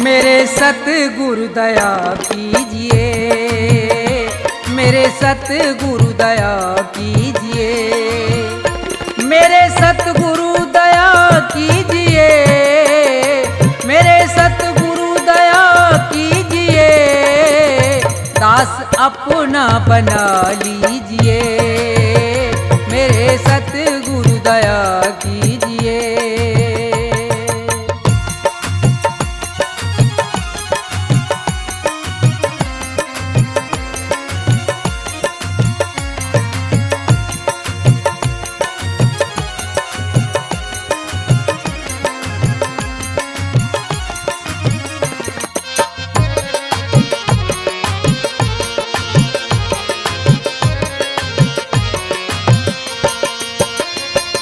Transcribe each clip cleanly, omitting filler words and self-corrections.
मेरे सतगुरु दया कीजिए, मेरे सतगुरु दया कीजिए, मेरे सतगुरु दया कीजिए, मेरे सतगुरु दया कीजिए, दास अपना बना लीजिए, मेरे सतगुरु दया कीजिए।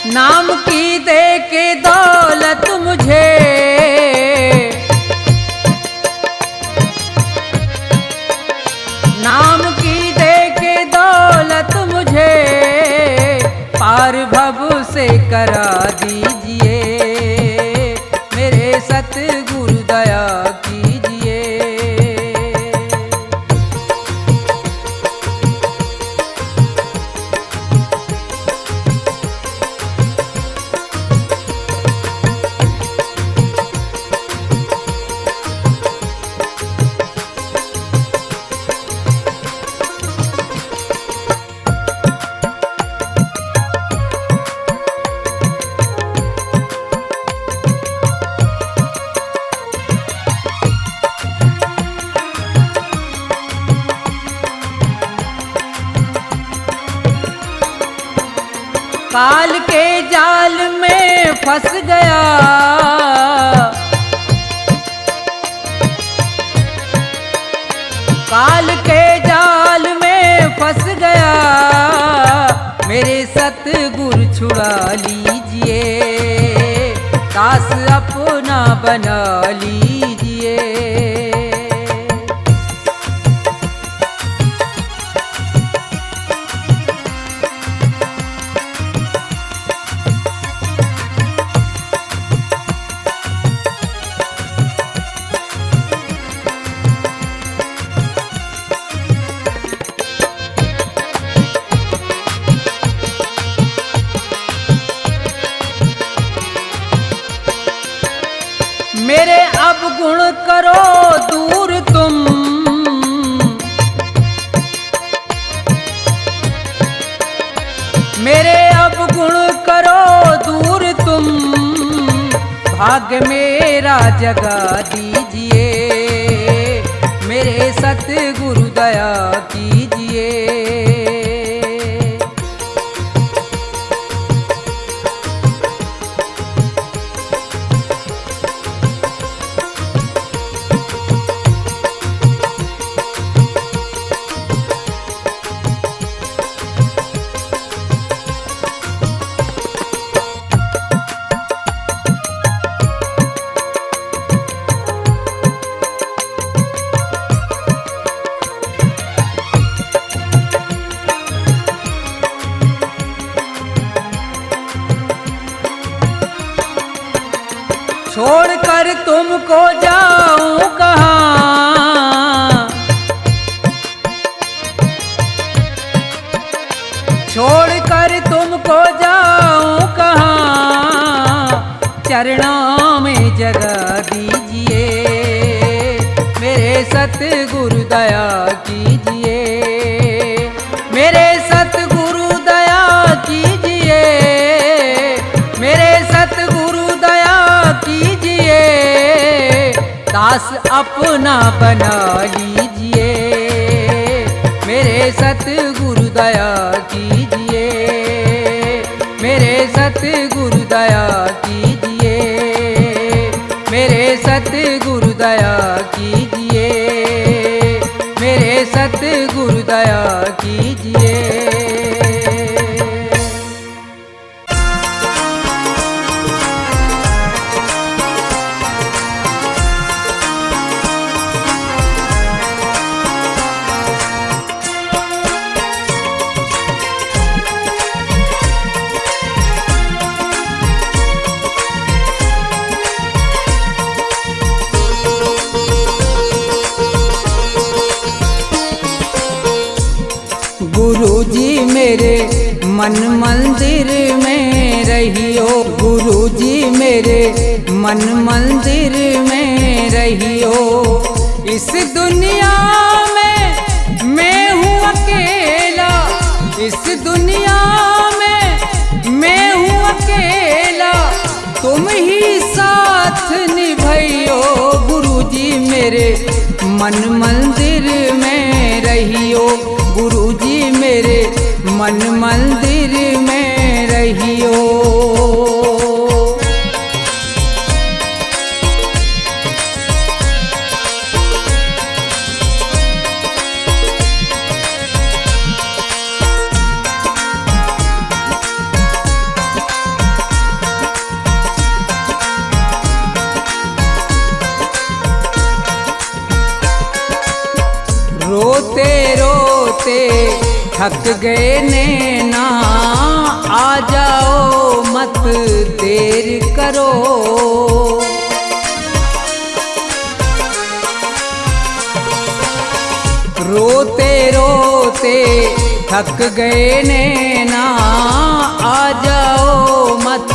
नाम की दे के दौलत मुझे, नाम की दे के दौलत मुझे, पार भव से करा दीजिए, मेरे सतगुरु दया कीजिए। काल के जाल में फंस गया, काल के जाल में फंस गया, मेरे सतगुरु छुड़ा लीजिए, दास अपना बना लीजिए। मेरे अब गुण करो दूर तुम, मेरे अब गुण करो दूर तुम, भाग्य मेरा जगा दीजिए, मेरे सतगुरु दया कीजिए। छोड़कर तुमको जाऊं कहाँ, छोड़कर तुमको जाऊं कहाँ, चरणों में जगा दीजिए, मेरे सतगुरु दया कीजिए, मेरे सतगुरु दया कीजिए, मेरे सतगुरु दया कीजिए, दास अपना बना लीजिए, मेरे सतगुरु दया कीजिए, मेरे सतगुरु दया कीजिए, मेरे सतगुरु दया कीजिए, मेरे सतगुरु दया कीजिए। मन मंदिर में रहियो गुरुजी मेरे मन मंदिर में रहियो। इस दुनिया में मैं हूँ अकेला, इस दुनिया में मैं हूँ अकेला, तुम ही साथ निभाइयो गुरुजी मेरे मन मंदिर में रहियो। गुरुजी मेरे मन मंदिर में रहियो। रोते रोते थक गए नैना, आ जाओ मत देर करो। रोते रोते थक गए नैना, आ जाओ मत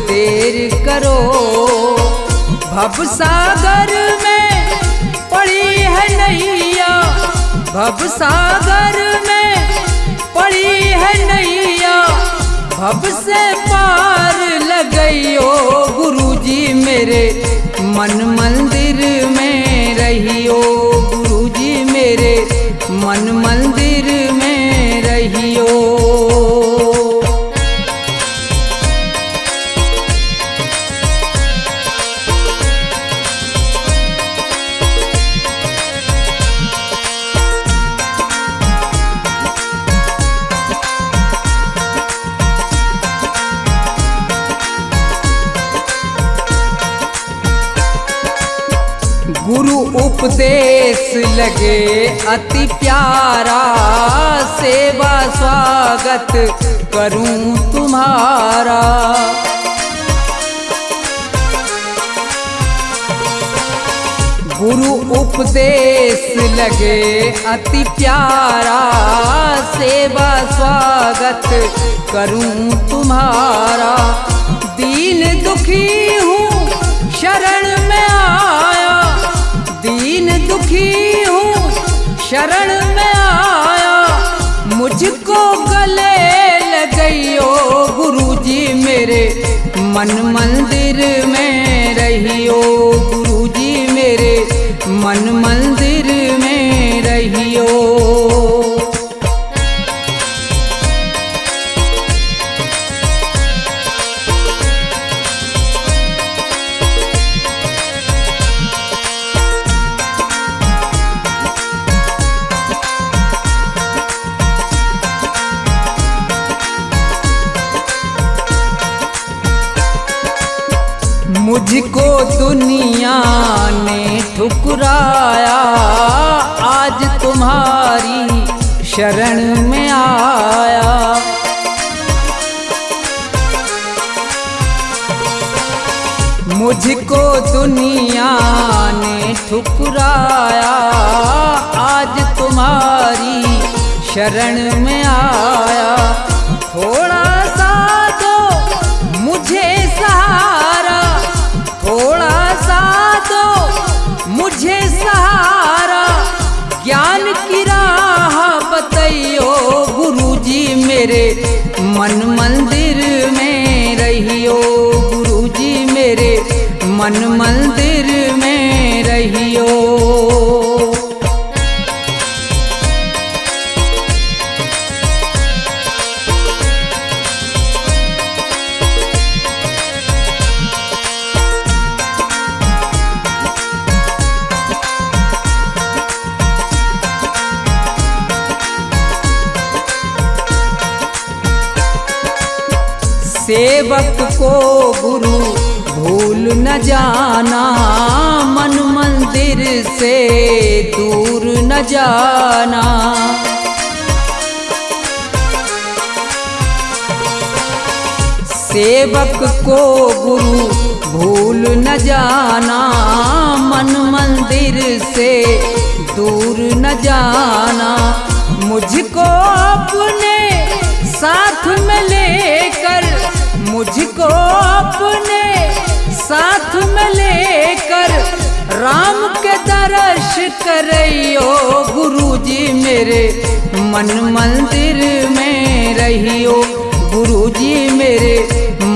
देर करो। भवसागर में पड़ी है नैया, भवसागर में पड़ी है नैया, भव से पार लगइयो गुरुजी मेरे मन मंदिर में रहियो। गुरुजी मेरे मन मंदिर में रहियो। गुरु उपदेश लगे अति प्यारा, सेवा स्वागत करूं तुम्हारा। गुरु उपदेश लगे अति प्यारा, सेवा स्वागत करूं तुम्हारा। दीन दुखी हूँ शरण में आया, दीन दुखी हूँ शरण में आया, मुझको गले लगइयो गुरुजी मेरे मन मंदिर में रहियो। गुरुजी मेरे मन मंदिर में रहियो। मुझको दुनिया ने ठुकराया, आज तुम्हारी शरण में आया। मुझको दुनिया ने ठुकराया, आज तुम्हारी शरण में आया। थोड़ा सा दो मुझे सहारा, थोड़ा सा दो मुझे सहारा, ज्ञान की राह बताइयो गुरुजी मेरे मन मंदिर में रहियो। गुरुजी मेरे मन मंदिर में रहियो। सेवक को गुरु भूल न जाना, मन मंदिर से दूर न जाना। सेवक को गुरु भूल न जाना, मन मंदिर से दूर न जाना। मुझको अपने साथ में लेकर मुझको अपने साथ में लेकर राम के दर्श करियो गुरुजी मेरे मन मंदिर में रहियो गुरुजी मेरे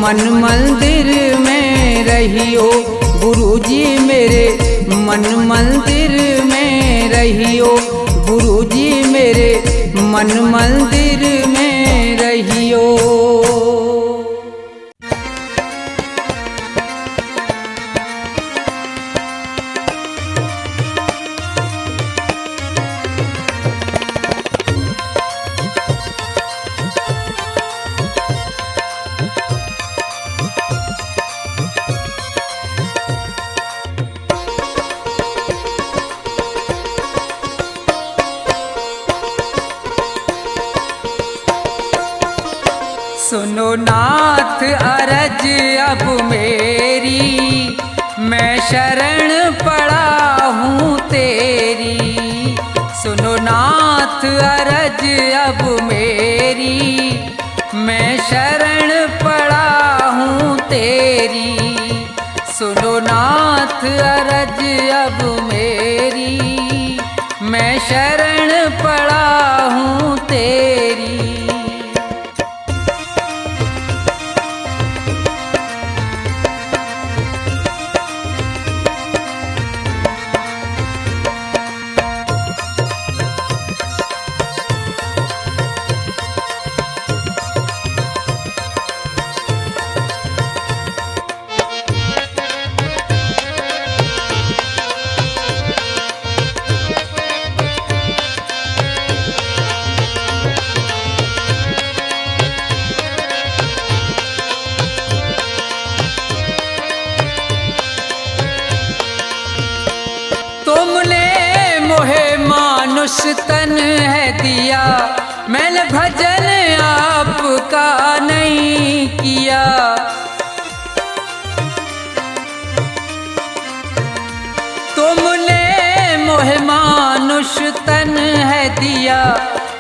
मन मंदिर में रहियो गुरुजी मेरे मन मंदिर में रहियो गुरुजी मेरे मन मंदिर में रहियो। सुनो नाथ अरज अब मेरी मैं शरण पड़ा हूँ तेरी। सुनो नाथ अरज अब मेरी मैं शरण पड़ा हूँ तेरी। सुनो नाथ अरज अब मेरी मैं शरण पड़ा हूँ तेरी। तन है दिया मैंने भजन आपका नहीं किया। तुमने मोहे मानुष तन है दिया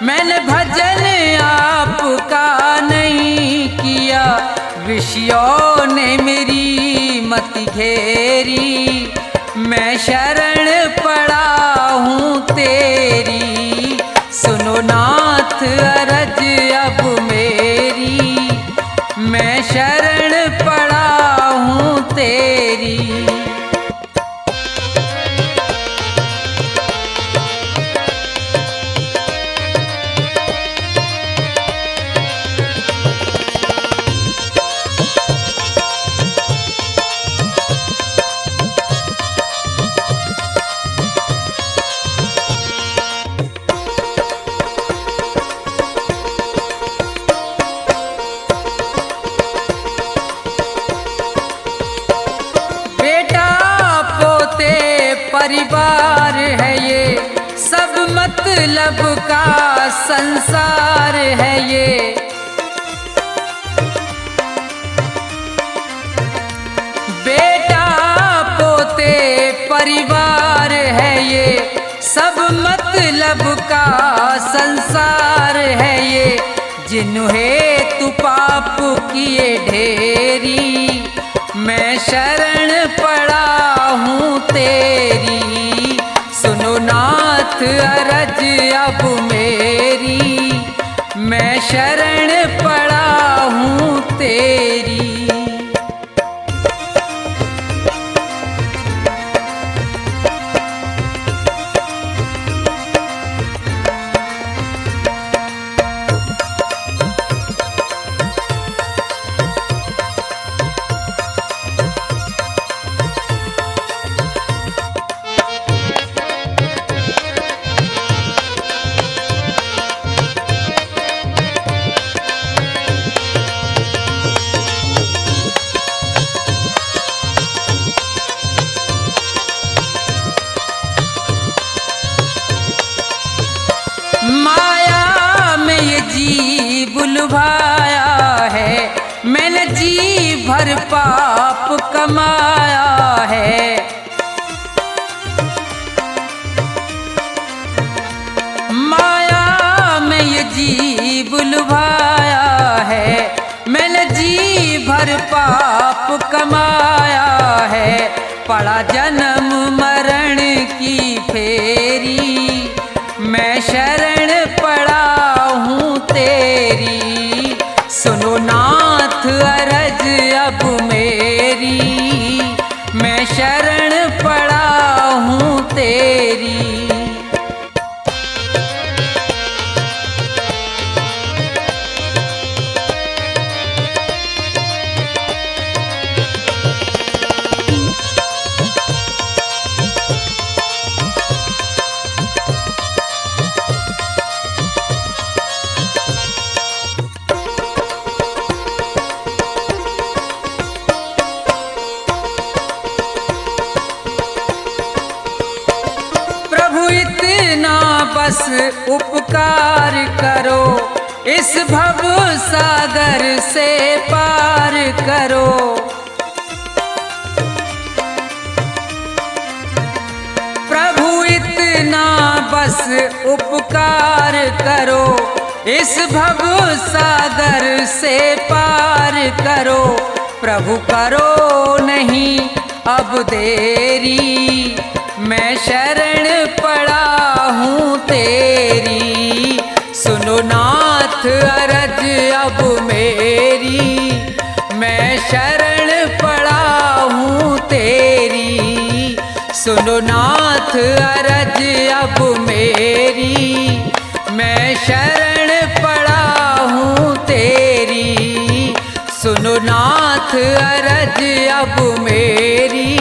मैंने भजन आपका नहीं किया। विषयों ने मेरी मत घेरी मैं शरण पड़ा हूँ तेरी। सुनो नाथ अरज अब मेरी मैं शरण पड़ा हूँ तेरी। परिवार है ये सब मतलब का संसार है ये। बेटा पोते परिवार है ये सब मतलब का संसार है ये। जिन्हें तू पाप किए ढेरी मैं शरण पड़ा हूँ तेरी। सुनो नाथ अरज अब मेरी मैं शरण पड़ा हूँ तेरी। लुभाया है मैंने जी भर पाप कमाया है। माया में ये जीव लुभाया लुभाया है, मैंने जी भर पाप कमाया है। पड़ा जन्म मरण की फेरी, मैं शरण पड़ा हूँ तेरी। सुनो नाथ अरज अब मेरी, मैं शरण पड़ा हूँ तेरी। इतना बस उपकार करो, इस भव सागर से पार करो। प्रभु इतना बस उपकार करो, इस भव सागर से पार करो। प्रभु करो नहीं अब देरी, मैं शरण पड़ा हूँ तेरी। सुनो नाथ अरज अब मेरी, मैं शरण पड़ा हूँ तेरी। सुनो नाथ अरज अब मेरी, मैं शरण पड़ा हूँ तेरी। सुनो नाथ अरज अब मेरी,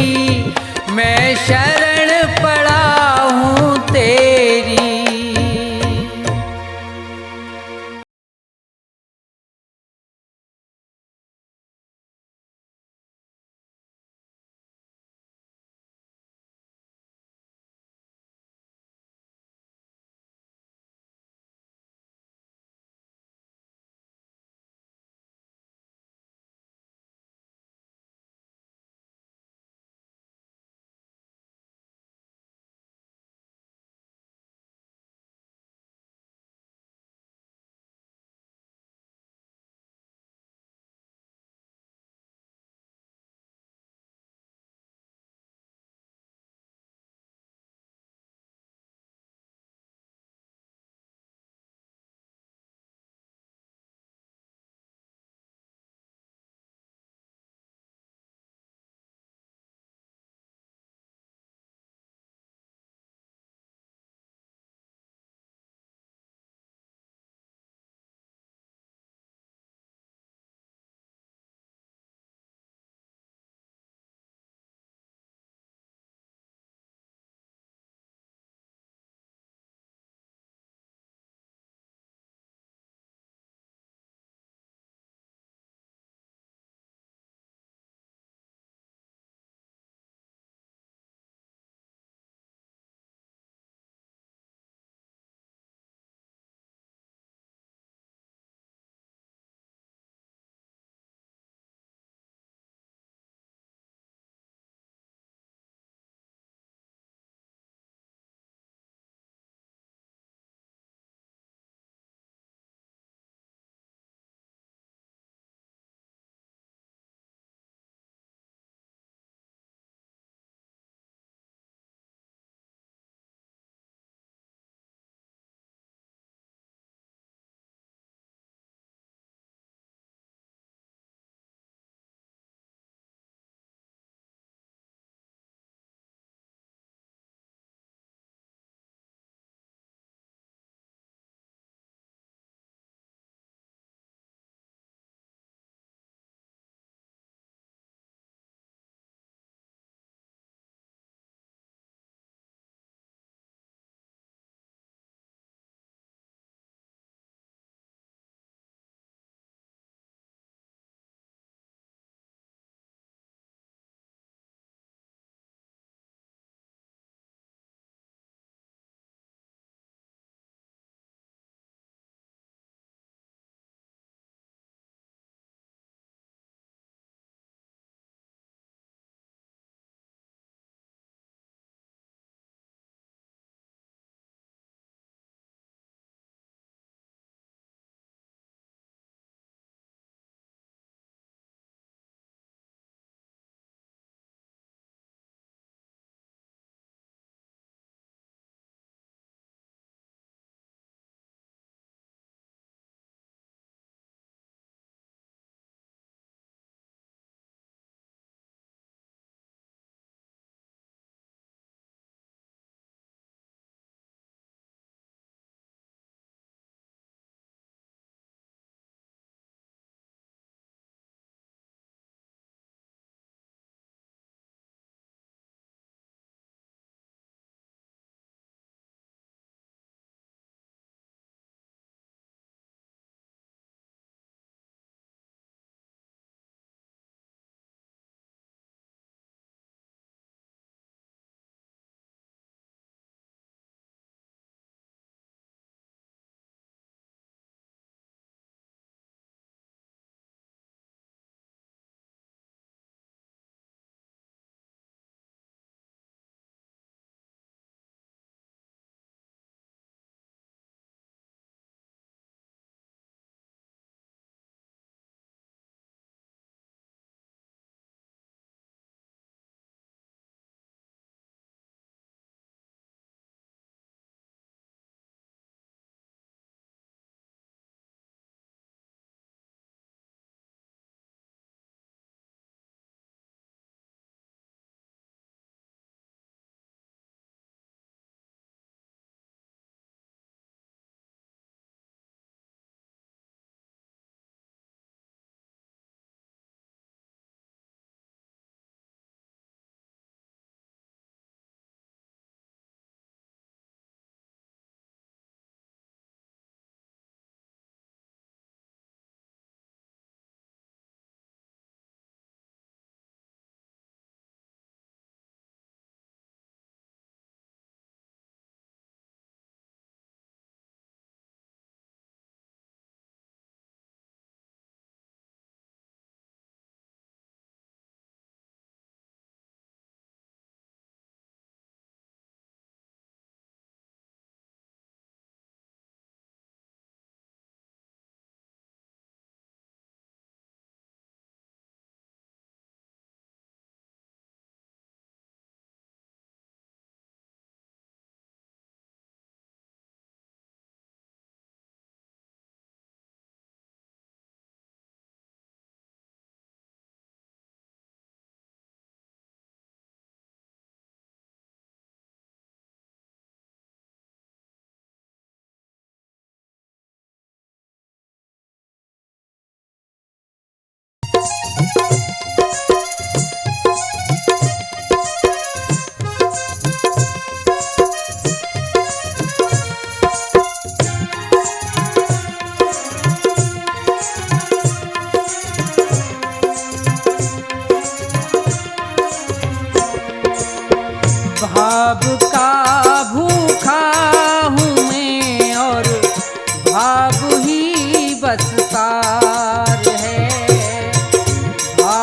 मैं शरण पड़ा हूँ तेरी।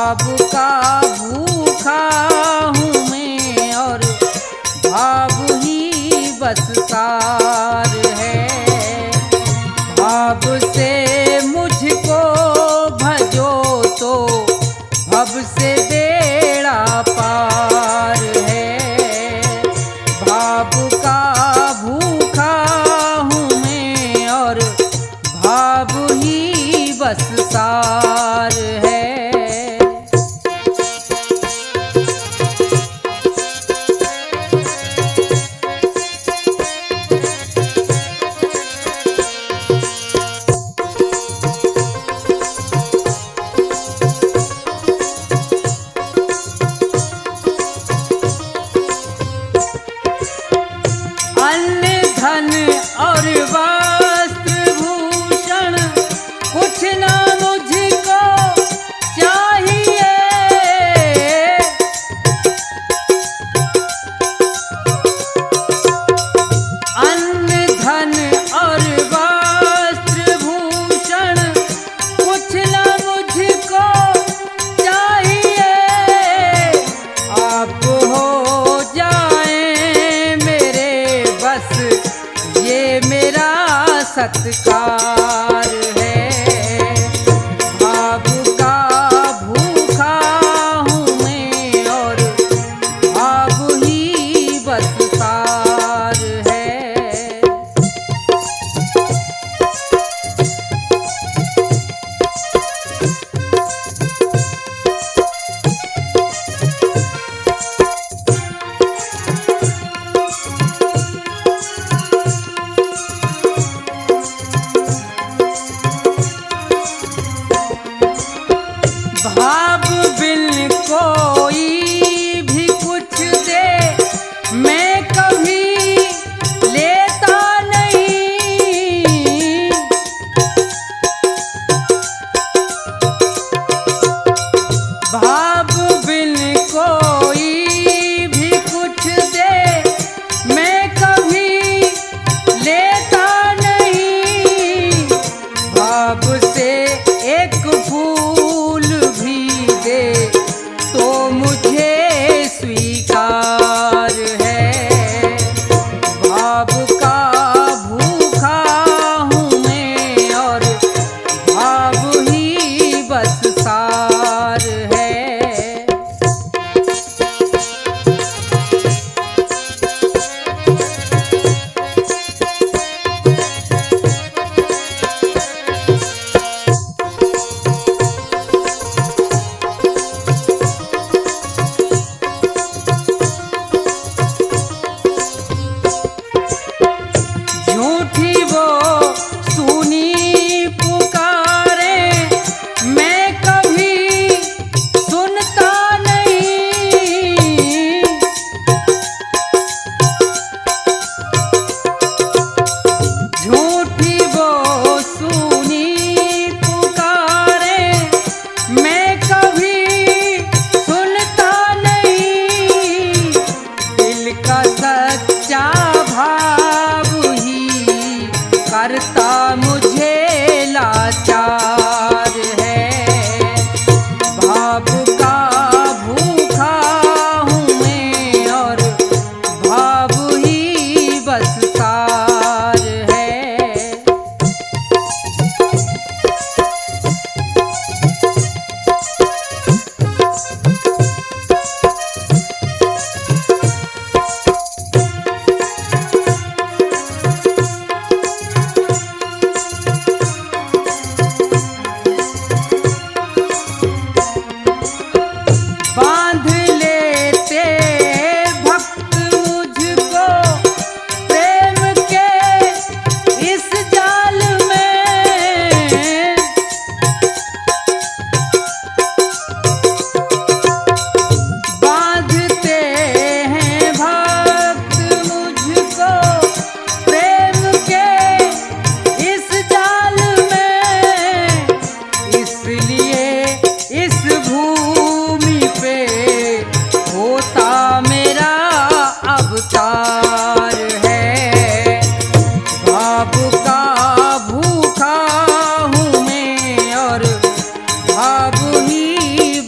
भाव का भूखा हूँ मैं और भाव ही बस सार है। भाव से मुझको भजो तो भव से बेड़ा पार है। भाव का भूखा हूँ मैं और भाव ही बस सार है। अन्न धन और वस्त्र भूषण कुछ ना मुझको चाहिए। अन्न धन और वस्त्र भूषण कुछ ना मुझको चाहिए। आप हो जाए मेरे बस ये मेरा सत्कार है। भाव का भूखा हूँ मैं और भाव ही बस सार है। भाव बिन कोई भी कुछ दे मैं कभी लेता नहीं। भाव बिन कोई भी कुछ दे मैं कभी लेता नहीं। भाव से एक फूल भी दे तो मुझे स्वीकार है। भाव का भूखा हूँ मैं और भाव ही बस सार है।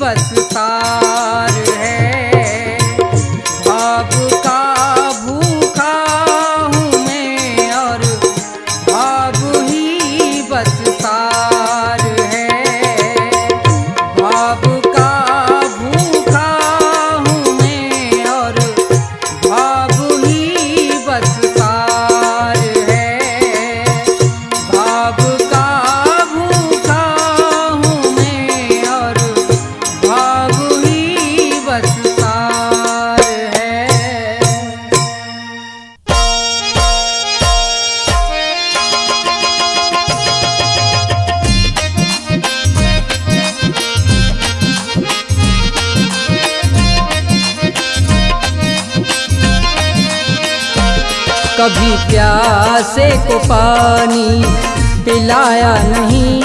बस तार है। भाव का भूखा हूँ मैं और भाव ही बस तार है। भाव का भूखा हूँ मैं और भाव ही बस तार है। भाव का भूखा हूँ मैं और भाव ही बस तार है। कभी प्यासे को पानी पिलाया नहीं,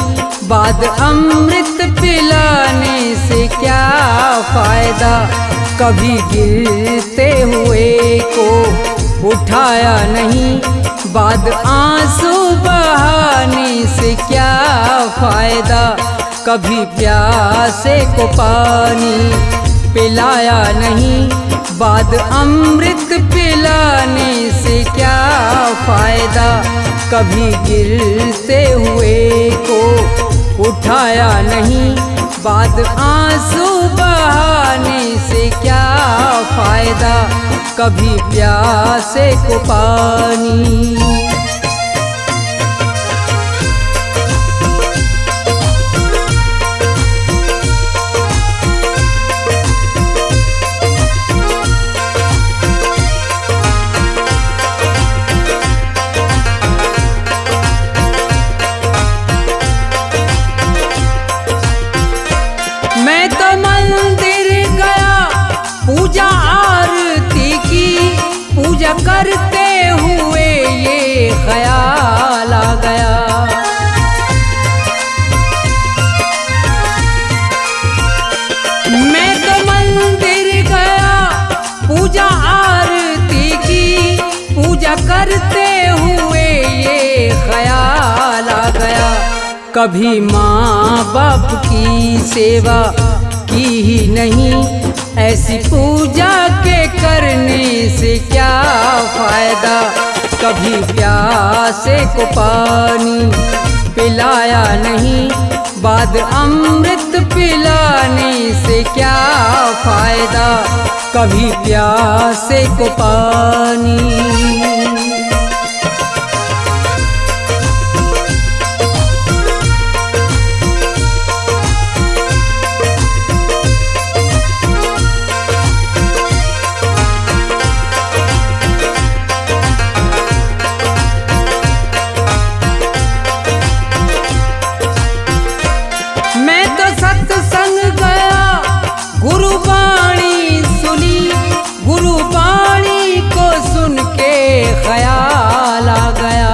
बाद अमृत पिलाने से क्या फायदा। कभी गिरते हुए को उठाया नहीं, बाद आंसू बहाने से क्या फायदा। कभी प्यासे को पानी पिलाया नहीं, बाद अमृत पिलाने से क्या फायदा। कभी गिरते हुए को उठाया नहीं, बाद आंसू बहाने से क्या फायदा। कभी प्यासे को पानी। मैं तो मंदिर गया, पूजा आरती की, पूजा करते हुए ये ख्याल आ गया। मैं तो मंदिर गया, पूजा आरती की, पूजा करते हुए ये ख्याल आ गया। कभी माँ बाप की सेवा की ही नहीं, ऐसी पूजा के करने से क्या फायदा। कभी प्यासे को पानी पिलाया नहीं, बाद अमृत पिलाने से क्या फायदा। कभी प्यासे को पानी। मैं तो सत्संग गया, गुरुवाणी सुनी, गुरुवाणी को सुन के ख्याल आ गया।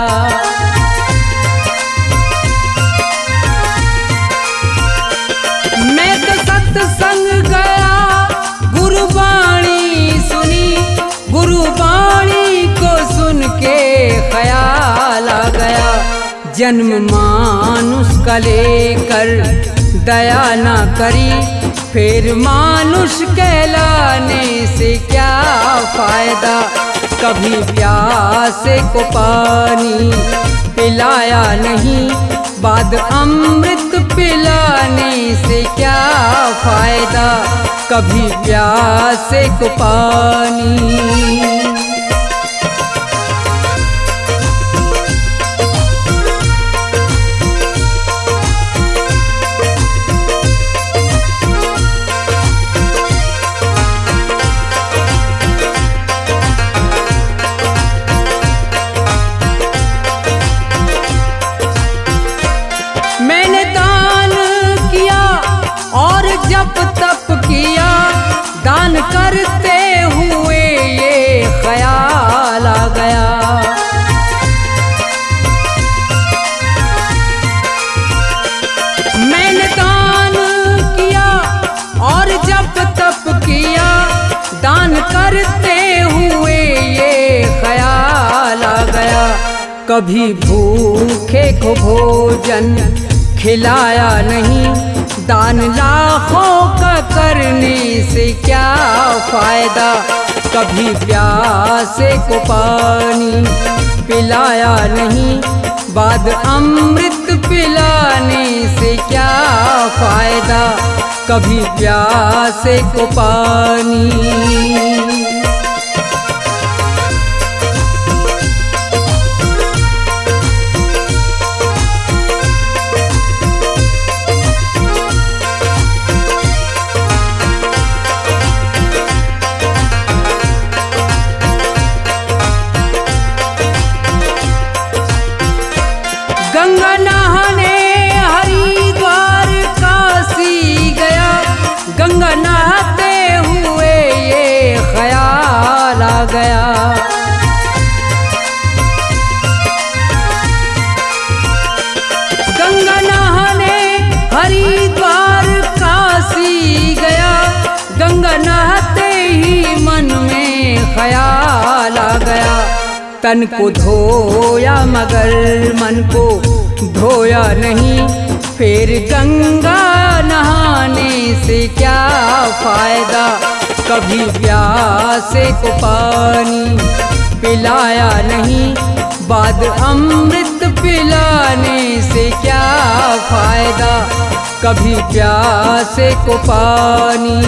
मैं तो सत्संग गया, गुरुवाणी सुनी, गुरुवाणी को सुन के ख्याल आ गया। जन्म मानुष का लेकर दया ना करी, फिर मानुष कहलाने से क्या फायदा। कभी प्यासे को पानी पिलाया नहीं, बाद अमृत पिलाने से क्या फायदा। कभी प्यासे को पानी। मैंने दान किया और जप तप किया, दान करते हुए ये ख्याल आ गया। मैंने दान किया और जप तप किया, दान करते हुए ये ख्याल आ गया। कभी भूखे को भोजन खिलाया नहीं, दान लाखों का करने से क्या फायदा, कभी प्यासे को पानी पिलाया नहीं, बाद अमृत पिलाने से क्या फायदा, कभी प्यासे को पानी। गंगा नहाने हरिद्वार काशी गया, गंगा नहाते हुए ये ख्याल आ गया। गंगा नहाने हरिद्वार काशी गया, गंगा नहाते ही मन में ख्याल आ गया। तन को धोया मगर मन को धोया नहीं, फिर गंगा नहाने से क्या फायदा, कभी प्यासे को पानी पिलाया नहीं, बाद अमृत पिलाने से क्या फायदा, कभी प्यासे को पानी।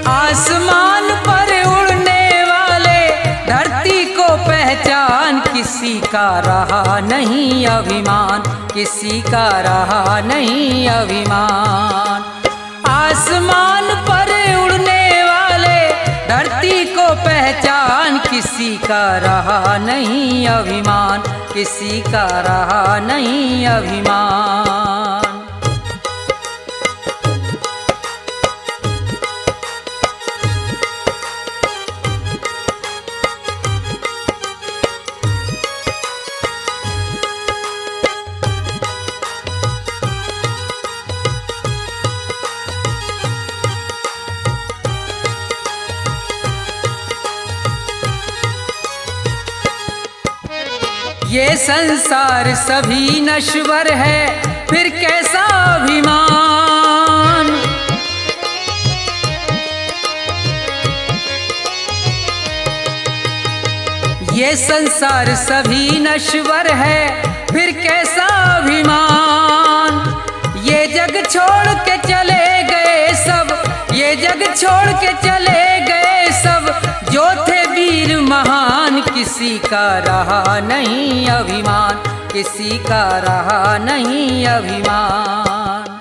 आसमान पर उड़ने वाले धरती को पहचान, किसी का रहा नहीं अभिमान, किसी का रहा नहीं अभिमान। आसमान पर उड़ने वाले धरती को पहचान, किसी का रहा नहीं अभिमान, किसी का रहा नहीं अभिमान। ये संसार सभी नश्वर है, फिर कैसा अभिमान। ये संसार सभी नश्वर है, फिर कैसा अभिमान। ये जग छोड़ के चले गए सब, ये जग छोड़ के चले गए सब, जो थे वीर महान, किसी का रहा नहीं अभिमान, किसी का रहा नहीं अभिमान।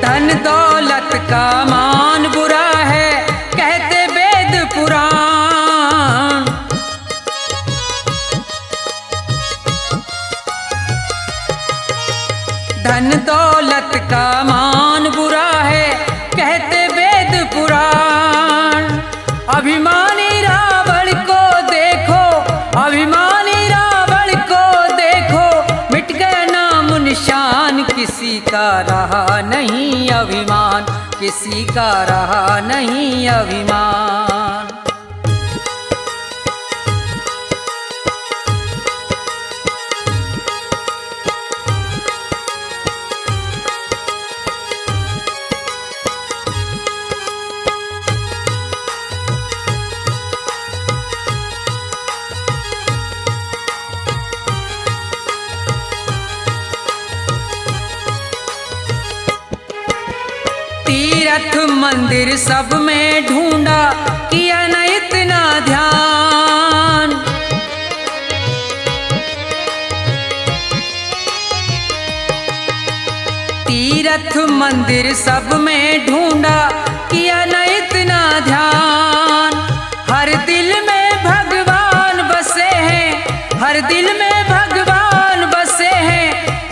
धन दौलत का मान बुरा है, कहते वेद पुराण। धन दौलत का मान बुरा है, कहते वेद पुराण। अभिमानी रावण को देखो, अभिमानी रावण को देखो, मिट गया नाम निशान, किसी का रहा नहीं अभिमान, किसी का रहा नहीं अभिमान। तीर्थ मंदिर सब में ढूंढा, किया न इतना ध्यान। तीर्थ मंदिर सब में ढूंढा, किया न इतना ध्यान। हर दिल में भगवान बसे हैं, हर दिल में भगवान बसे हैं,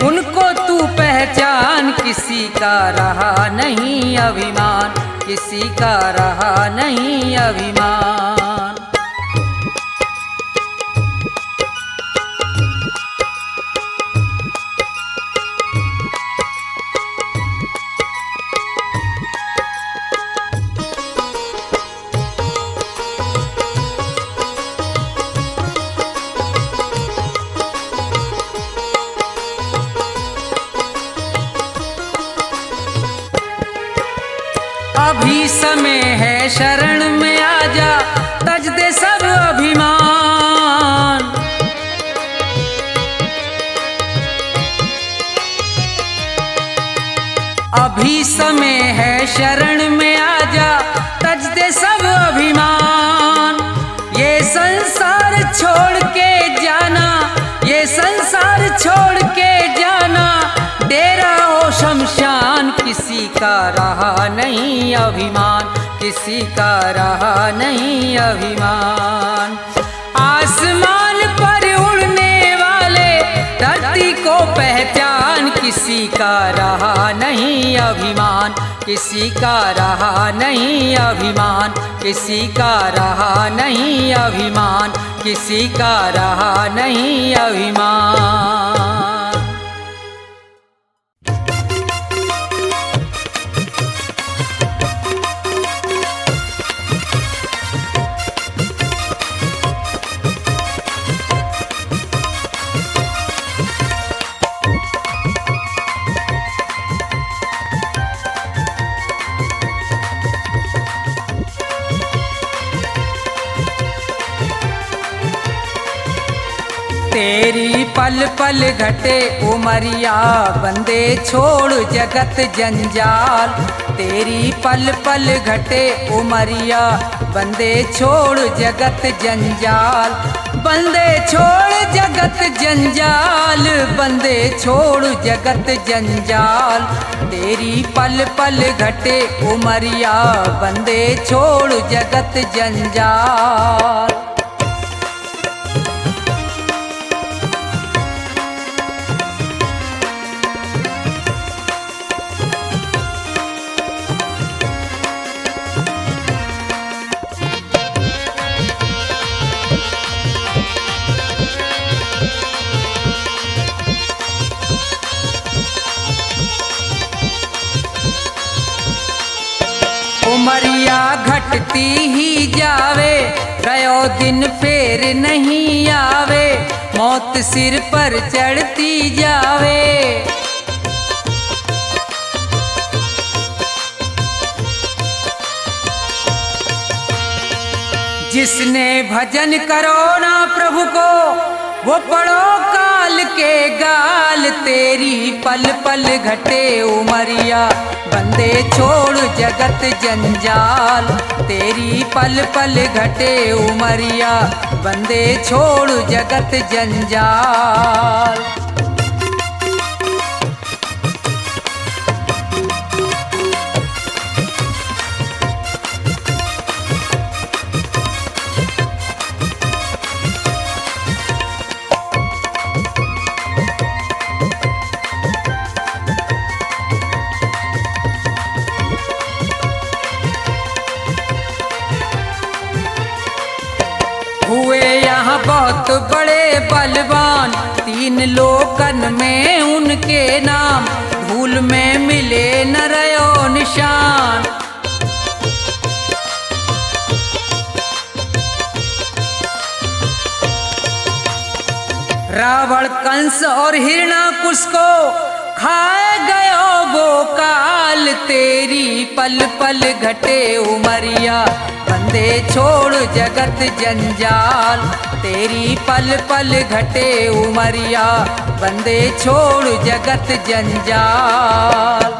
उनको तू पहचान। किसी का रहा नहीं अभिमान, किसी का रहा नहीं अभिमान। अभी समय है शरण में आजा, तज दे सब अभिमान। अभी समय है शरण में आजा, तज दे सब अभिमान। ये संसार छोड़ के जाना, ये संसार छोड़ के जाना, डेरा हो शमशान। किसी का रहा नहीं अभिमान, किसी का रहा नहीं अभिमान। आसमान पर उड़ने वाले धरती को पहचान। किसी का रहा नहीं अभिमान, किसी का रहा नहीं अभिमान, किसी का रहा नहीं अभिमान, किसी का रहा नहीं अभिमान। तेरी पल पल घटे उमरिया, बंदे छोड़ जगत जंजाल। तेरी पल पल घटे उमरिया, बंदे छोड़ जगत जंजाल। बंदे छोड़ जगत जंजाल, बंदे छोड़ जगत जंजाल। तेरी पल पल घटे उमरिया, बंदे छोड़ जगत जंजाल। उमरिया घटती ही जावे, गयो दिन फेर नहीं आवे। मौत सिर पर चढ़ती जावे। जिसने भजन करो ना प्रभु को, वो पढ़ो काल के गाल। तेरी पल पल घटे उमरिया, बंदे छोड़ जगत जंजाल। तेरी पल पल घटे उमरिया, बंदे छोड़ जगत जंजाल। हुए यहाँ बहुत बड़े बलवान, तीन लोकन में उनके नाम। धूल में मिले न रयो निशान। रावण कंस और हिरणाकुश को खाए गयो वो काल। तेरी पल पल घटे उमरिया, बंदे छोड़ जगत जंजाल। तेरी पल पल घटे उमरिया, बंदे छोड़ जगत जंजाल।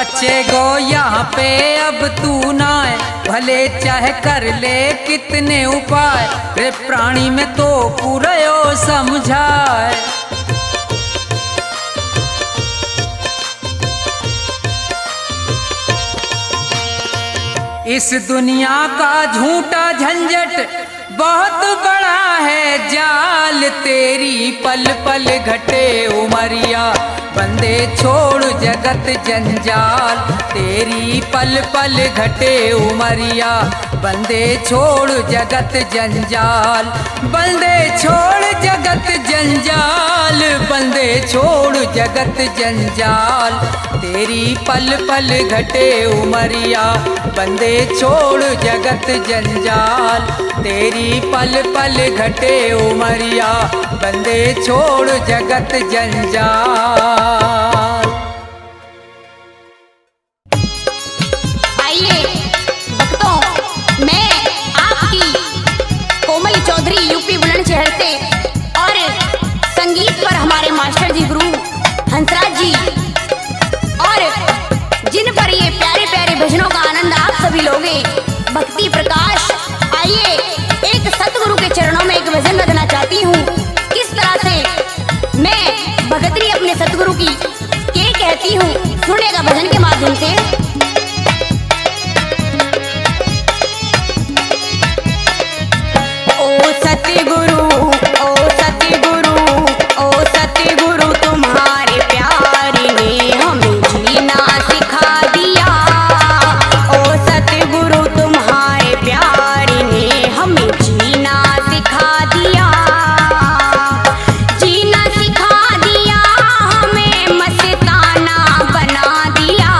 बचे गो यहाँ पे अब तू ना है, भले चाहे कर ले कितने उपाय, रे प्राणी में तो पूरा समझाए। इस दुनिया का झूठा झंझट बहुत बड़ा है जाल, तेरी पल पल घटे उमरिया, बंदे छोड़ जगत जंजाल। तेरी पल पल घटे उमरिया, बंदे छोड़ जगत जंजाल। बंदे छोड़ जगत जंजाल, बंदे छोड़ जगत जंजाल। तेरी पल पल घटे उमरिया, बंदे छोड़ जगत जंजाल। तेरी पल पल घटे उमरिया, बंदे छोड़ जगत जंजाल। आइए भक्तों, मैं आपकी कोमल चौधरी यूपी बुलंदशहर से, और संगीत पर हमारे मास्टर जी गुरु हंसराज जी, और जिन पर ये प्यारे प्यारे भजनों का आनंद आप सभी लोगे, भक्ति प्रकाश। आइए एक सतगुरु के चरणों में एक भजन रखना चाहती हूँ। किस तरह से मैं भगतरी अपने सतगुरु की के कहती हूँ, सुनेगा भजन के माध्यम से। ओ सतगुरु, ओ सतगुरु, ओ सतगुरु, तुम्हारे प्यार ने हमें जीना सिखा दिया। ओ सतगुरु, तुम्हारे प्यार ने हमें जीना सिखा दिया। जीना सिखा दिया, हमें मस्ताना बना दिया।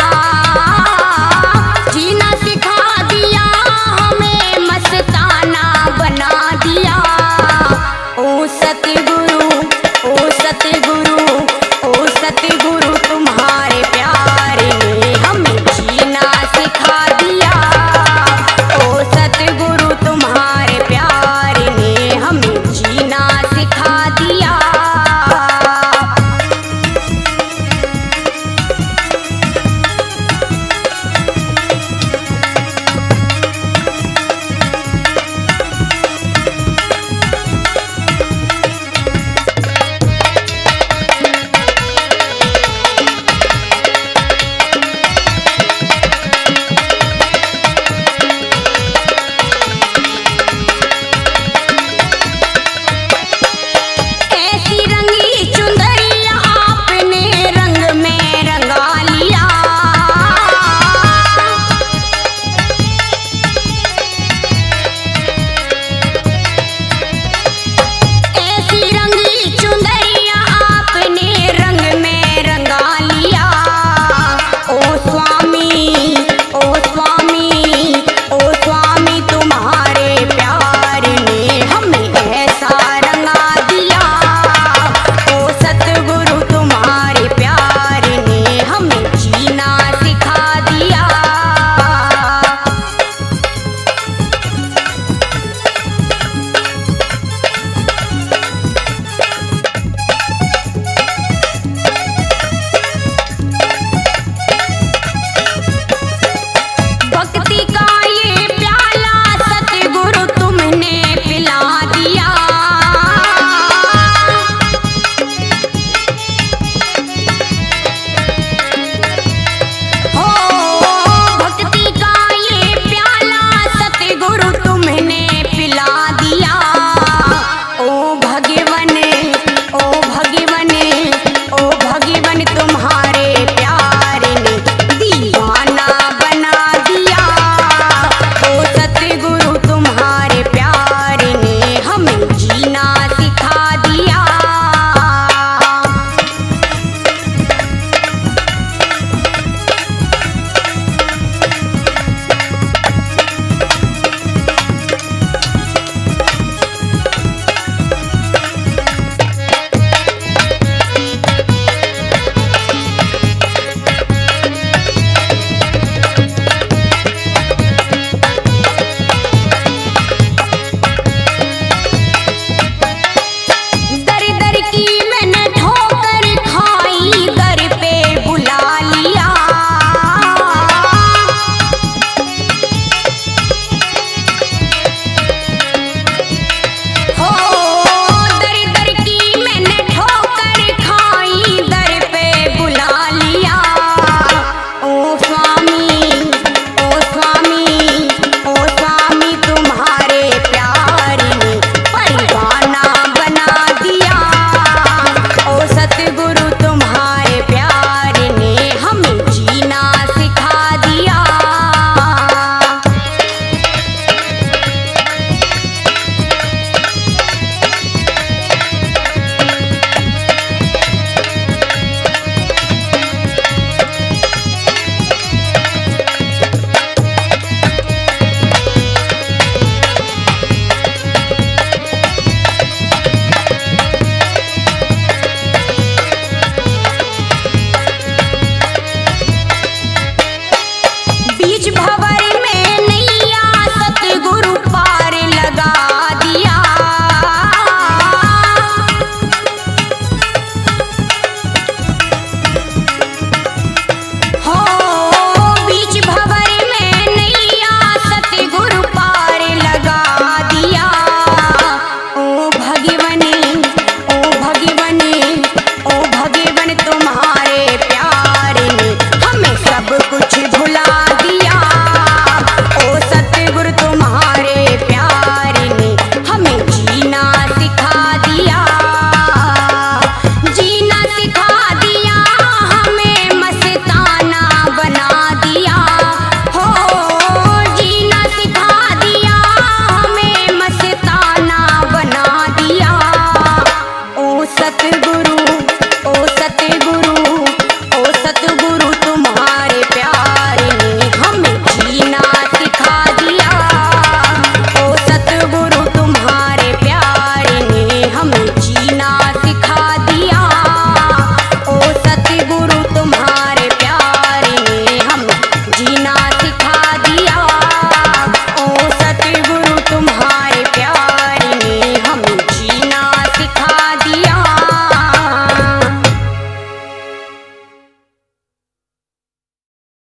बीच भंवर